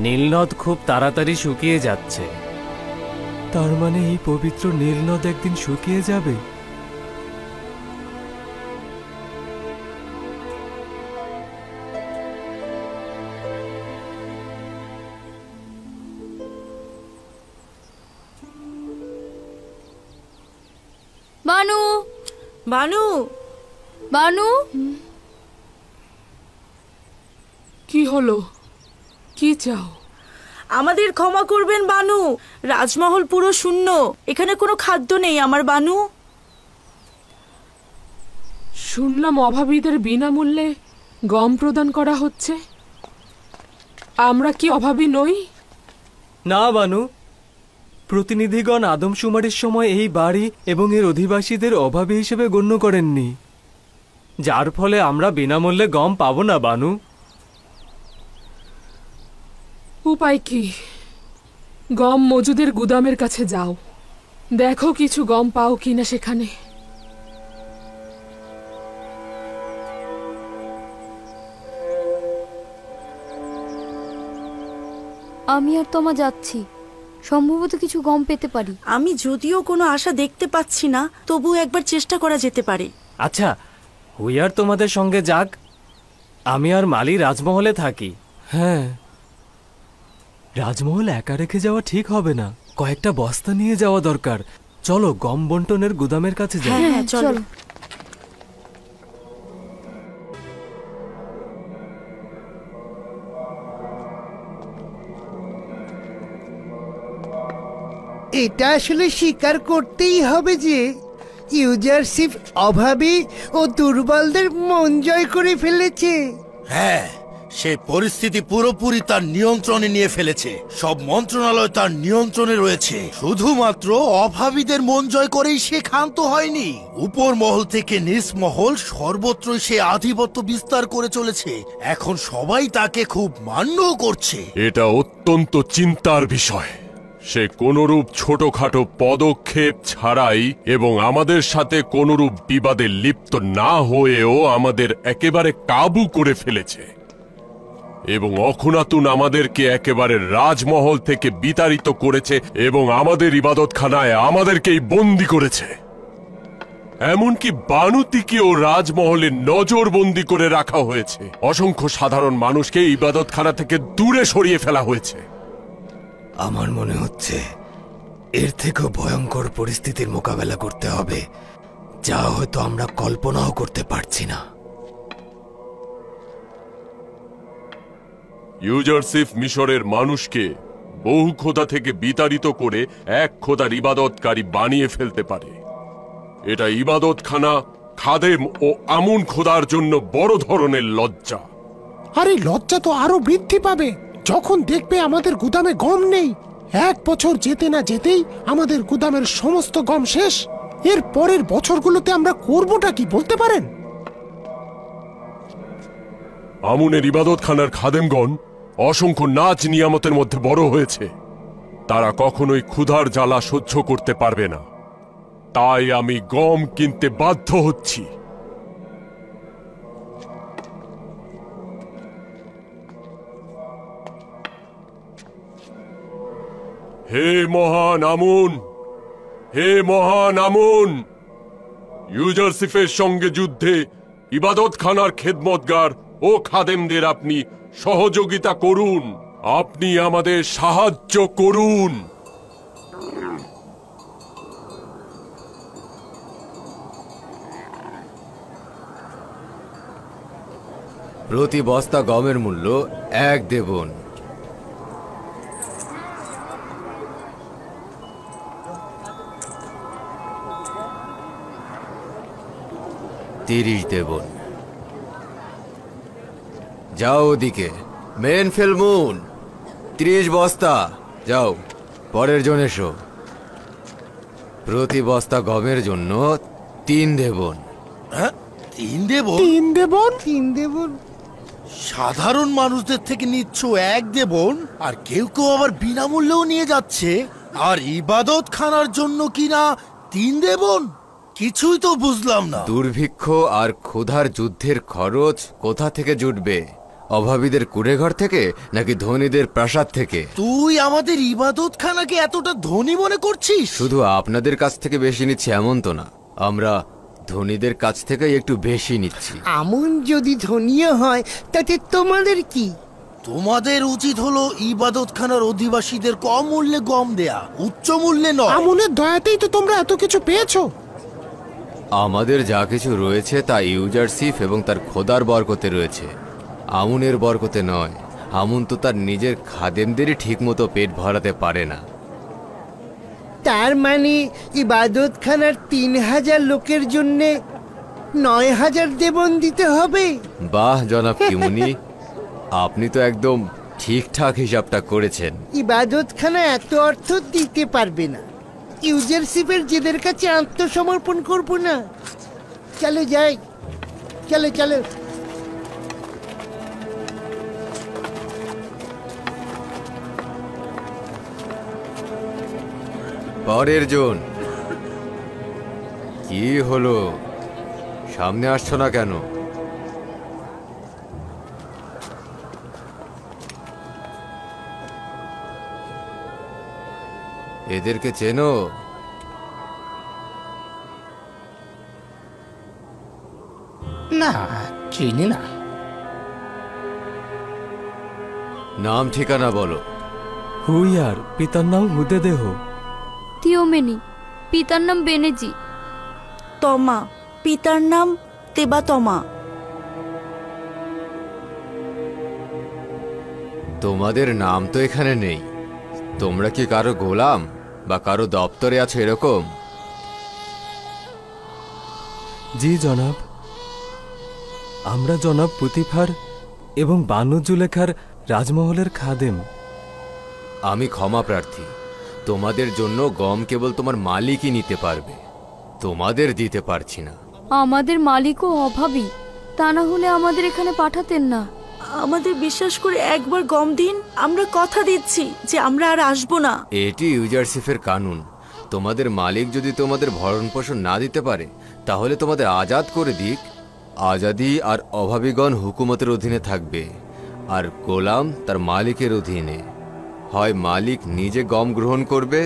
নীলনদ খুব তাড়াতাড়ি শুকিয়ে যাচ্ছে। তার মানে এই পবিত্র নীলনদ একদিন শুকিয়ে যাবে? বানু, বানু, বানু, কি হলো? কি চাও? আমাদের ক্ষমা করবেন বানু, রাজমহল পুরো শূন্য, এখানে কোনো খাদ্য নেই আমার বানু। শুনলাম অভাবীদের বিনামূল্যে গম প্রদান করা হচ্ছে। আমরা কি অভাবী নই? না বানু, প্রতিনিধিগণ আদমশুমারির সময় এই বাড়ি এবং এর অধিবাসীদের অভাবী হিসেবে গণ্য করেননি, যার ফলে আমরা বিনামূল্যে গম পাবো না বানু। উপায় কি? গম মজুদের গুদামের কাছে যাও, দেখো কিছু গম পাও কিনা সেখানে। আমি আর তোমা যাচ্ছি, সম্ভবত কিছু গম পেতে পারি। আমি যদিও কোনো আশা দেখতে পাচ্ছি না, তবু একবার চেষ্টা করা যেতে পারে। আচ্ছা, হুইয়ার তোমাদের সঙ্গে যাক, আমি আর মালি রাজমহলে থাকি। হ্যাঁ, রাজমহল একা রেখে যাওয়া ঠিক হবে না, কয়েকটা বস্তা নিয়ে যাওয়া দরকার। চলো গম বন্টনের গুদামের কাছে যাই। হ্যাঁ, চলো। এটা আসলে স্বীকার করতেই হবে যে ইউজারশিপ অভাবী ও দুর্বলদের মন জয় করে ফেলেছে। হ্যাঁ, সেই পরিস্থিতি পুরোপুরি তার নিয়ন্ত্রণে নিয়ে ফেলেছে। সব মন্ত্রণালয় তার নিয়ন্ত্রণে রয়েছে। শুধুমাত্র অভাবীদের মন জয় করেই সে ক্ষান্ত হয়নি, উপর মহল থেকে নিচ মহল সর্বত্রই সে আধিপত্য বিস্তার করে চলেছে। এখন সবাই তাকে খুব মান্যও করছে। এটা অত্যন্ত চিন্তার বিষয়। সে কোনরূপ ছোটখাটো পদক্ষেপ ছাড়াই এবং আমাদের সাথে কোনরূপ বিবাদে লিপ্ত না হয়েও আমাদের একেবারে কাবু করে ফেলেছে এবং অখুনাতুন আমাদেরকে একেবারে রাজমহল থেকে বিতাড়িত করেছে এবং আমাদের ইবাদতখানায় আমাদেরকেই বন্দী করেছে। এমনকি বানুতিকেও রাজমহলে নজরবন্দি করে রাখা হয়েছে। অসংখ্য সাধারণ মানুষকে ইবাদতখানা থেকে দূরে সরিয়ে ফেলা হয়েছে। আমার মনে হচ্ছে এর থেকেও ভয়ঙ্কর পরিস্থিতির মোকাবেলা করতে হবে, যা হয়তো আমরা কল্পনাও করতে পারছি না। ইউজারশিপ মিশরের মানুষকে বহু খোদা থেকে বিতাড়িত করে এক খোদার ইবাদতকারী বানিয়ে ফেলতে পারে। এটা ইবাদতখানা, খাদেম ও আমুন খোদার জন্য বড় ধরনের লজ্জা। আরে লজ্জা তো আরো বৃদ্ধি পাবে যখন দেখবে আমাদের গুদামে গম নেই। 1 বছর যেতে না যেতেই আমাদের গুদামের সমস্ত গম শেষ। এর পরের বছরগুলোতে আমরা করবোটা কি বলতে পারেন? আমুনের ইবাদতখানার খাদেমগণ অসংখ্য নাচ নিয়ামতের মধ্যে বড় হয়েছে। তারা কখনোই ক্ষুধার জ্বালা সহ্য করতে পারবে না। তাই আমি গম কিনতে বাধ্য হচ্ছি। হে মহান আমুন, হে মহান আমুন, ইউজারশিপের সঙ্গে যুদ্ধে ইবাদতখানার খেদমতগার ও খাদেমদের আপনি সহযোগিতা করুন। আপনি আমাদের সাহায্য করুন। প্রতি বস্তা গমের মূল্য 1 দেবন। $30 দেবন। যাও ওদিকে, মেন ফেলমুন 30 বস্তা। যাও, পরের জন এসো। প্রতি বস্তা গমের জন্য 3 দেবন। হ্যাঁ, 3 দেবন? 3 দেবন? 3 দেবন? সাধারণ মানুষদের থেকে নিচ্ছ 1 দেবন, আর কেউ কেউ আবার বিনামূল্যেও নিয়ে যাচ্ছে। আর ইবাদতখানার জন্য কিনা 3 দেবন? কিছুই তো বুঝলাম না। দুর্ভিক্ষ আর ক্ষুধার যুদ্ধের খরচ কোথা থেকে জুটবে? অভাবীদের কুড়েঘর থেকে নাকি ধনীদের প্রাসাদ থেকে? তুই আমাদের ইবাদতখানাকে এতটা ধনী মনে করছিস? শুধু আপনাদের কাছ থেকে বেশি নিচ্ছি এমন তো না, আমরা ধনীদের কাছ থেকে একটু বেশি নিচ্ছি। আমন যদি ধনীয় হয় তাতে তোমাদের কি? তোমাদের উচিত হলো ইবাদতখানার অধিবাসীদের কম মূল্যে গম দেয়া, উচ্চ মূল্যে নয়। আমনের দয়াতেই তো তোমরা এত কিছু পেয়েছো। আমাদের যা কিছু রয়েছে তা ইউজারশিপ এবং তার খোদার বরকতে রয়েছে, আমুনের বরকতে নয়। আমুন তো তার নিজের খাদেমদেরই ঠিক মতো পেট ভরাতে পারে না। তার মানে ইবাদতখানার 3000 লোকের জন্য 9000 দেবন দিতে হবে। বাহ জনাব কিমুনি, আপনি তো একদম ঠিকঠাক হিসাবটা করেছেন। ইবাদতখানা এত অর্থ দিতে পারবে না। ইউজারশিপের জেদের কাছে আত্মসমর্পণ করব না। চলো যাই, চলো চলো। পরের জন, কি হলো? সামনে আসছো না কেন? এদেরকে চেনো? না, চিনি না। নাম ঠিকানা বলো। হুইয়ার, পিতার নাম হুদেদেহ। তিওমেনি, পিতার নাম বেনেজি। তমা, পিতার নাম তেবাতমা। তোমাদের নাম তো এখানে নেই। তোমরা কি কারো গোলাম বা কারো দপ্তরে আছো এরকম? জি জনাব, আমরা জনাব পুতিফার এবং বানু জুলেখার রাজমহলের খাদেম। আমি ক্ষমা প্রার্থী, তোমাদের জন্য গম কেবল তোমার মালিকই নিতে পারবে, তোমাদের দিতে পারছি না। আমাদের মালিকও অভাবী, তা না হলে আমাদের এখানে পাঠাতেন না। আমাদের বিশ্বাস করে একবার গম দিন, আমরা কথা দিচ্ছি যে আমরা আর আসবো না। এটি ইউজারশিপের কানুন। তোমাদের মালিক যদি তোমাদের ভরণ পোষণ না দিতে পারে তাহলে তোমাদের আজাদ করে দিক। আজাদি আর অভাবীগণ হুকুমতের অধীনে থাকবে, আর গোলাম তার মালিকের অধীনে। হয় মালিক নিজে গম গ্রহণ করবে,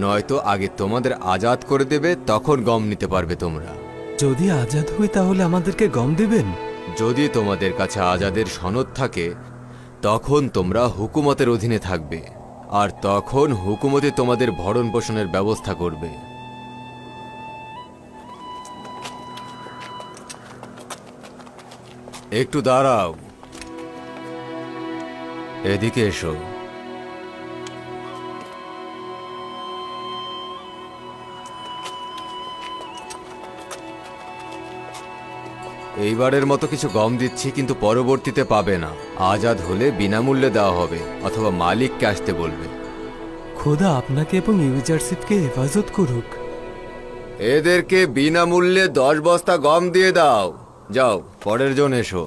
নয়তো আগে তোমাদের আজাদ করে দেবে, তখন গম নিতে পারবে তোমরা। যদি আজাদ হই তাহলে আমাদেরকে গম দেবেন? যদি তোমাদের কাছে আজাদের সনদ থাকে তখন তোমরা হুকুমতের অধীনে থাকবে, আর তখন হুকুমতে তোমাদের ভরণ পোষণের ব্যবস্থা করবে। একটু দাঁড়াও, এদিকে এসো। এইবারের মতো কিছু গম দিচ্ছি, কিন্তু পরবর্তীতে পাবে না। আজাদ হলে বিনামূল্যে দেওয়া হবে, অথবা মালিককে আসতে বলবে। খোদা আপনাকে এবং ইউজারশিপকে হেফাজত করুক। এদেরকে বিনামূল্যে 10 বস্তা গম দিয়ে দাও। যাও, পরের জন এসো।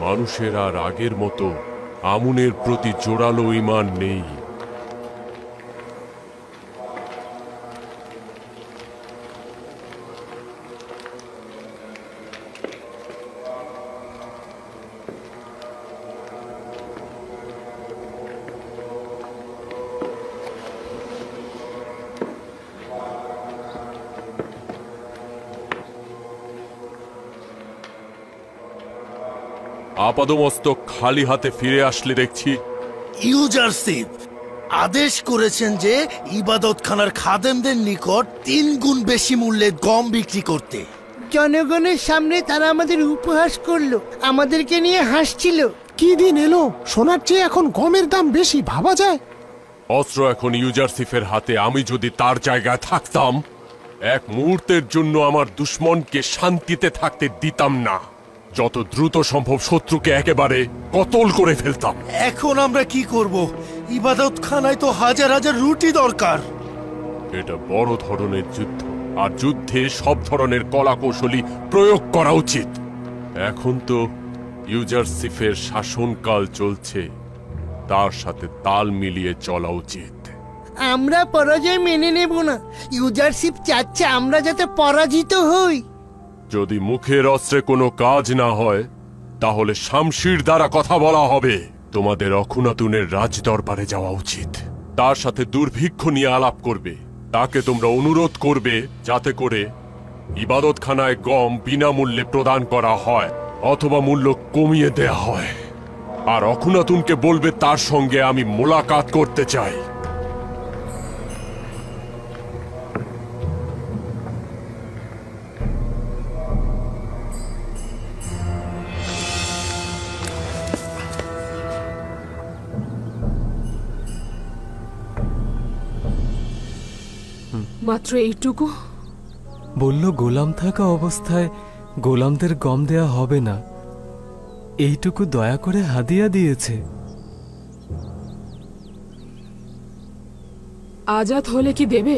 মানুষের আর আগের মতো আমুনের প্রতি জোরালো ঈমান নেই। আপাদমস্তক খালি হাতে ফিরে আসলে দেখছি। ইউজারশিপ আদেশ করেছেন যে ইবাদতখানার খাদেমদের নিকট 3 গুণ বেশি মূল্যে গম বিক্রি করতে। জনগণের সামনে তারা আমাদের উপহাস করলো, আমাদেরকে নিয়ে হাসছিল। কি দিন এলো, সোনার চেয়ে এখন গমের দাম বেশি, ভাবা যায়? অস্ত্র এখন ইউজারসিফের হাতে। আমি যদি তার জায়গায় থাকতাম, এক মুহূর্তের জন্য আমার দুশ্মনকে শান্তিতে থাকতে দিতাম না। যত দ্রুত সম্ভব শত্রুকে একেবারে কতল করে ফেলতাম। এখন আমরা কি করব? ইবাদতখানায় তো হাজার হাজার রুটি দরকার। এটা বড় ধরনের যুদ্ধ, আর যুদ্ধে সব ধরনের কলা কৌশলী প্রয়োগ করা উচিত। এখন তো ইউজারসিফের শাসনকাল চলছে, তার সাথে তাল মিলিয়ে চলা উচিত। আমরা পরাজয় মেনে নেব না। ইউজারশিপ চাচ্ছে আমরা যাতে পরাজিত হই। যদি মুখের অস্ত্রে কোনো কাজ না হয়, তাহলে শামশির দ্বারা কথা বলা হবে। তোমাদের অখুনাতুনের রাজদরবারে যাওয়া উচিত। তার সাথে দুর্ভিক্ষ নিয়ে আলাপ করবে। তাকে তোমরা অনুরোধ করবে যাতে করে ইবাদতখানায় গম বিনামূল্যে প্রদান করা হয় অথবা মূল্য কমিয়ে দেয়া হয়। আর অখুনাতুনকে বলবে তার সঙ্গে আমি মোলাকাত করতে চাই। মাত্র এইটুকু? বলল গোলাম থাকা অবস্থায় গোলামদের গম দেয়া হবে না। এইটুকু দয়া করে হাদিয়া দিয়েছে। আজাদ হলে কি দেবে?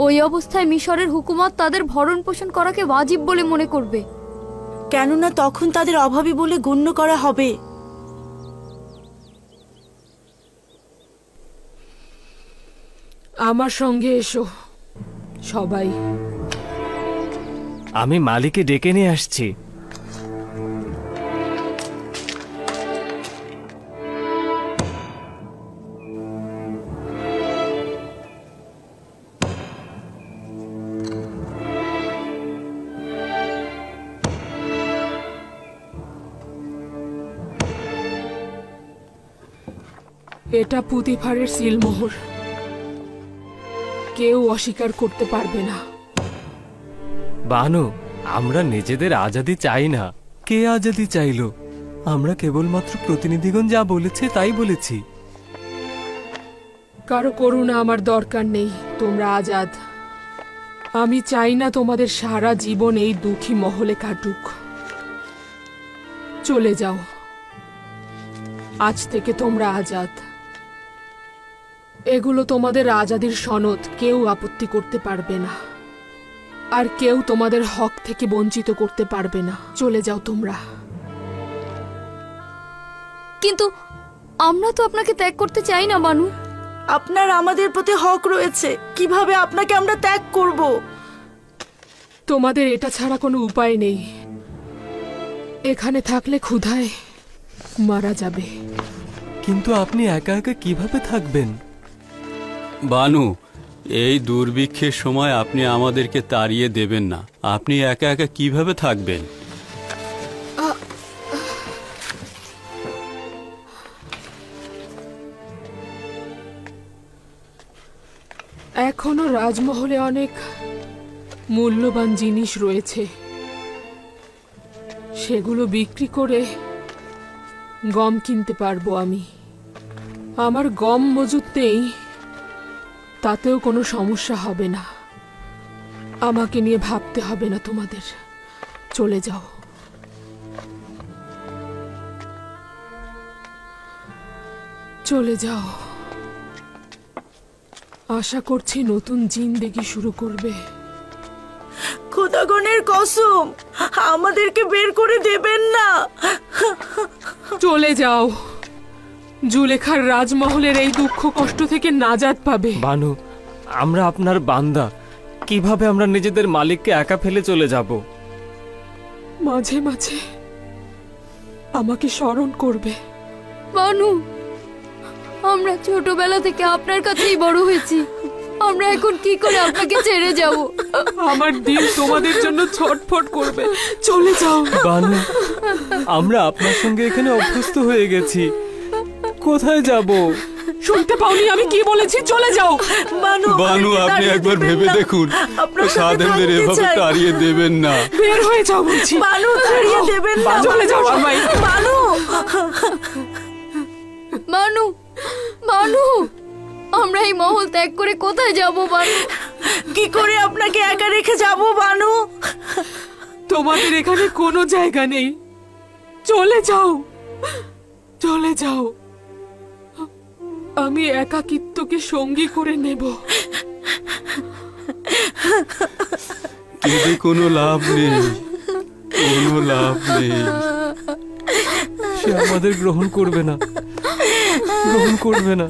ওই অবস্থায় মিশরের হুকুমত তাদের ভরণ পোষণ করাকে ওয়াজিব বলে মনে করবে। কেননা তখন তাদের অভাবী বলে গণ্য করা হবে। আমার সঙ্গে এসো সবাই। আমি মালিকে ডেকে নিয়ে আসছি। এটা পুতিফারের সিলমোহর, কেউ অস্বীকার করতে পারবে না। বানু, আমরা নিজেদের আজাদি চাই না। কে আজাদি চাইলো? আমরা কেবলমাত্র প্রতিনিধিগণ যা বলেছে তাই বলেছি। কারো করুণা আমার দরকার নেই, তোমরা আজাদ। আমি চাই না তোমাদের সারা জীবন এই দুঃখী মহলে কাটুক। চলে যাও, আজ থেকে তোমরা আজাদ। এগুলো তোমাদের আজাদির সনদ, কেউ আপত্তি করতে পারবে না, আর কেউ তোমাদের হক থেকে বঞ্চিত করতে পারবে না। চলে যাও তোমরা। কিন্তু আমরা তো আপনাকে ত্যাগ করতে চাই না বানু। আপনার আমাদের প্রতি হক রয়েছে, কিভাবে আপনাকে আমরা ত্যাগ করব? তোমাদের এটা ছাড়া কোনো উপায় নেই। এখানে থাকলে ক্ষুধায় মারা যাবে। কিন্তু আপনি একা একা কিভাবে থাকবেন? বানু, এই দুর্ভিক্ষের সময় আপনি আমাদেরকে তাড়িয়ে দেবেন না। আপনি একা একা কিভাবে থাকবেন? এখনো রাজমহলে অনেক মূল্যবান জিনিস রয়েছে, সেগুলো বিক্রি করে গম কিনতে পারবো আমি। আমার গম মজুত নেই, তাতেও কোনো সমস্যা হবে না। আমাকে নিয়ে ভাবতে হবে না তোমাদের। চলে যাও। চলে যাও। আশা করছি নতুন জিন্দেগি শুরু করবে। খোদাগণের কসম, আমাদেরকে বের করে দেবেন না। চলে যাও। জুলেখার রাজমহলের এই দুঃখ কষ্ট থেকে নাজাত পাবে। বানু, আমরা আপনার বান্দা, কিভাবে আমরা নিজেদের মালিককে একা ফেলে চলে যাব? মাঝে মাঝে আমাকে স্মরণ করবে। বানু, আমরা ছোটবেলা থেকে আপনার কাছেই বড় হয়েছি। আমরা এখন কি করে আপনাকে ছেড়ে যাব? আমার দিল তোমাদের জন্য ছটফট করবে। চলে যাও। বানু, আমরা আপনার সঙ্গে এখানে অভ্যস্ত হয়ে গেছি। কোথায় যাব? শুনতে পাওনি আমি কি বলেছি? চলে যাও। বানু, আপনি একবার ভেবে দেখুন, সাধেনদের এভাবে তাড়িয়ে দেবেন না। বের হয়ে যাও বলছি। বানু, তাড়িয়ে দেবেন না। চলে যাও সবাই। বানু, বানু, বানু, আমরা এই মহল ত্যাগ করে কোথায় যাব বানু? কি করে আপনাকে একা রেখে যাব বানু? তোমাদের এখানে কোনো জায়গা নেই, চলে যাও, চলে যাও। আমি একাকিত্বকে সঙ্গী করে নেব। কেঁদে কোনো লাভ নেই, কোনো লাভ নেই। সে আমাদের গ্রহণ করবে না, গ্রহণ করবে না।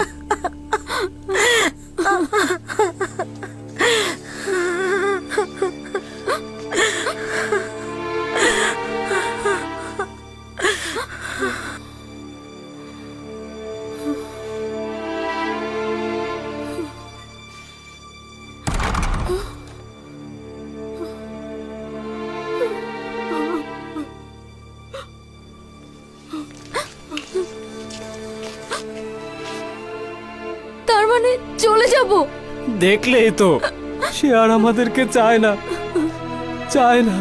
তার মানে চলে যাব? দেখলেই তো, সে আর আমাদেরকে চায় না, চায় না।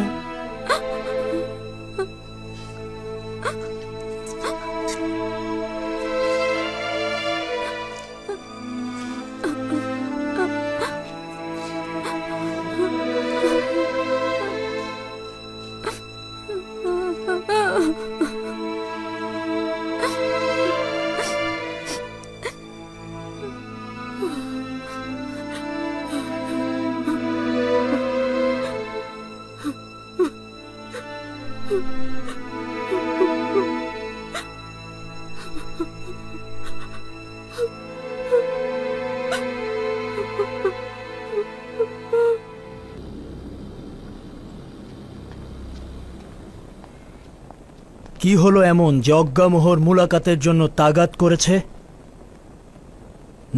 কি হলো এমন যে অজ্ঞামোহর মুলাকাতের জন্য তাগাদ করেছে,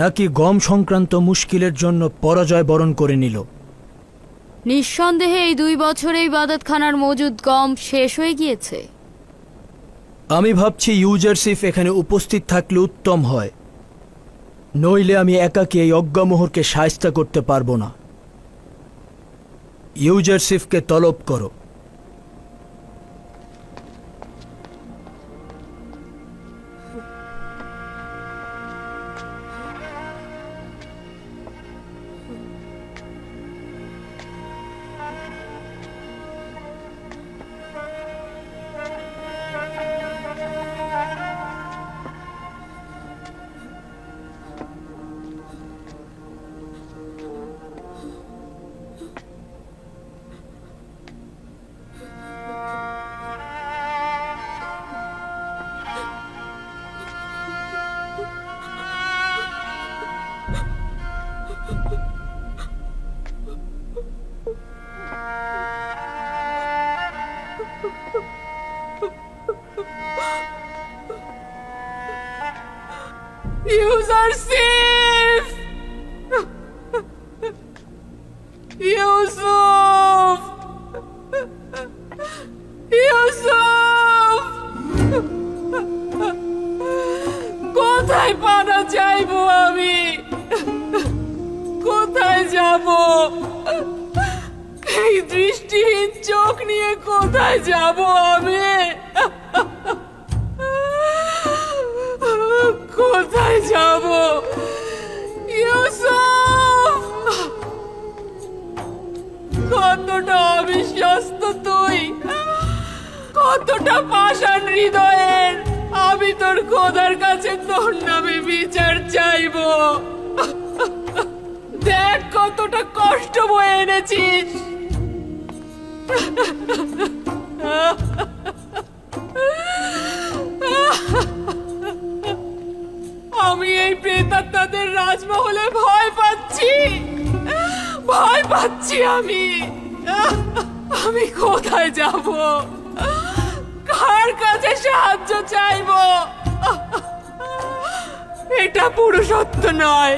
নাকি গম সংক্রান্ত মুশকিলের জন্য পরাজয় বরণ করে নিল? নিঃসন্দেহে এই 2 বছরে ইবাদতখানার মজুদ গম শেষ হয়ে গিয়েছে। আমি ভাবছি ইউজারসিফ এখানে উপস্থিত থাকলে উত্তম হয়, নইলে আমি একাকে এই অজ্ঞামোহরকে শায়েস্তা করতে পারবো না। ইউজারসিফকে তলব করো। ইউজারসিফ! ইউসুফ! ইউসুফ! কোথায় পানা চাইবো আমি? কোথায় যাব? এই দৃষ্টিহীন চোখ নিয়ে কোথায় যাব আমি? কোথায় যাব? ইউসুফ! কতটা অবিশ্বস্ত তুই, কতটা পাষাণ হৃদয়ের। আমি তোর খোদার কাছে তোর নামে বিচার চাইব। দেখ কতটা কষ্ট বয়ে এনেছিস। আমি এই প্রেতাত্মাদের রাজমহলে ভয় পাচ্ছি, ভয় পাচ্ছি। আমি কোথায় যাব? কার কাছে সাহায্য চাইব? এটা পুরুষত্ব নয়,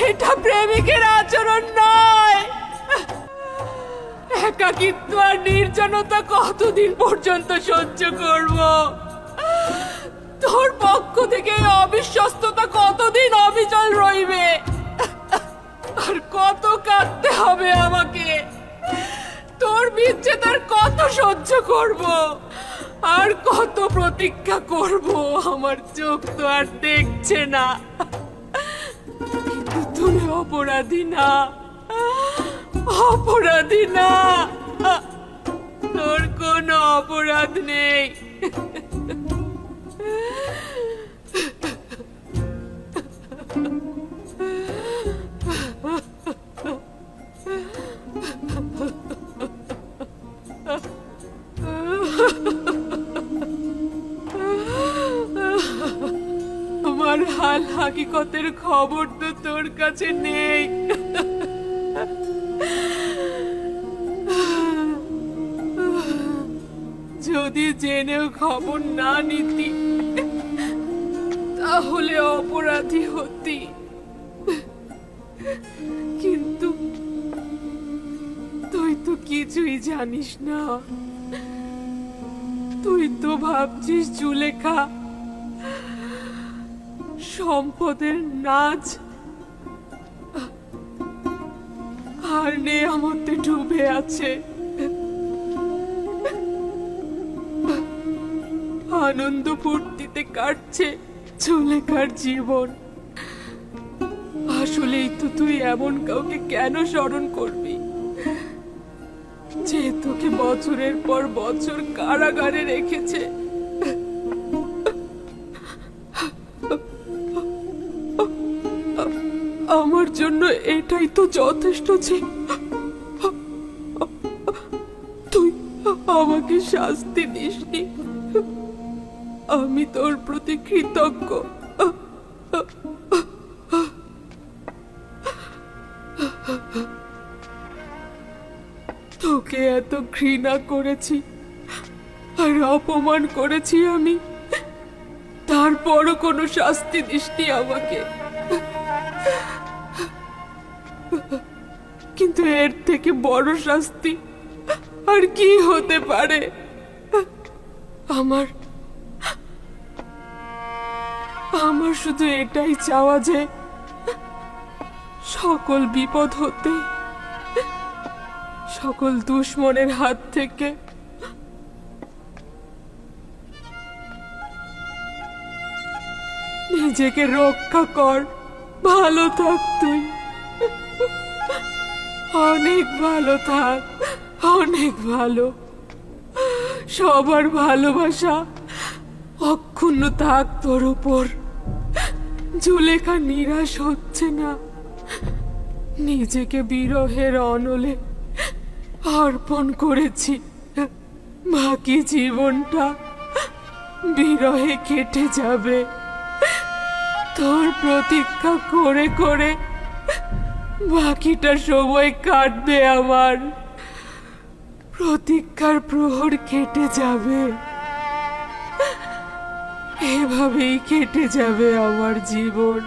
এটা প্রেমিকের আচরণ নয়। একাকিত্ব আর নির্জনতা কতদিন পর্যন্ত সহ্য করব? তোর পক্ষ থেকে অবিশ্বস্ততা কতদিন অবিচল রইবে? আর কত কাঁদতে হবে আমাকে? তোর বিচ্ছেদ আর কত সহ্য করব? আর কত প্রতীক্ষা করব? আমার চোখ তো আর দেখছে না। কিন্তু তুমি অপরাধী না, অপরাধী না, তোর কোনো অপরাধ নেই। আমার হাল হাকিকতের খবর তো তোর কাছে নেই। যদি জেনেও খবর না নিতি তাহলে অপরাধী হতি, কিন্তু তুই তো কিছুই জানিস না। তুই তো ভাবছিস জুলেখা সম্পদের নাচ আর নেয়ামতে ডুবে আছে। আনন্দ ফুর্তিতে কাটছে জুলেখার জীবন। আসলেই তো তুই এমন কাউকে কেন স্মরণ করবি যে তোকে বছরের পর বছর কারাগারে রেখেছে? আমার জন্য এটাই তো যথেষ্ট যে তুই আমাকে শাস্তি দিসনি। আমি তোর প্রতি কৃতজ্ঞ। তোকে এত ঘৃণা করেছি আর অপমান করেছি আমি, তারপরও কোনো শাস্তি দিসনি আমাকে। কিন্তু এর থেকে বড় শাস্তি আর কি হতে পারে? আমার শুধু এটাই চাওয়া যে সকল বিপদ হতে, সকল দুশ্মনের হাত থেকে নিজেকে রক্ষা কর। ভালো থাক তুই, অনেক ভালো থাক, অনেক ভালো। সবার ভালোবাসা অক্ষুণ্ণ থাক তোর উপর। জুলেখা নিরাশ হচ্ছে না, নিজেকে বিরহের অনলে অর্পণ করেছি। বাকি জীবনটা বিরহে কেটে যাবে। তোর প্রতীক্ষা করে করে বাকিটা সময় কাটবে আমার। প্রতীক্ষার প্রহর কেটে যাবে, এভাবেই কেটে যাবে আমার জীবন।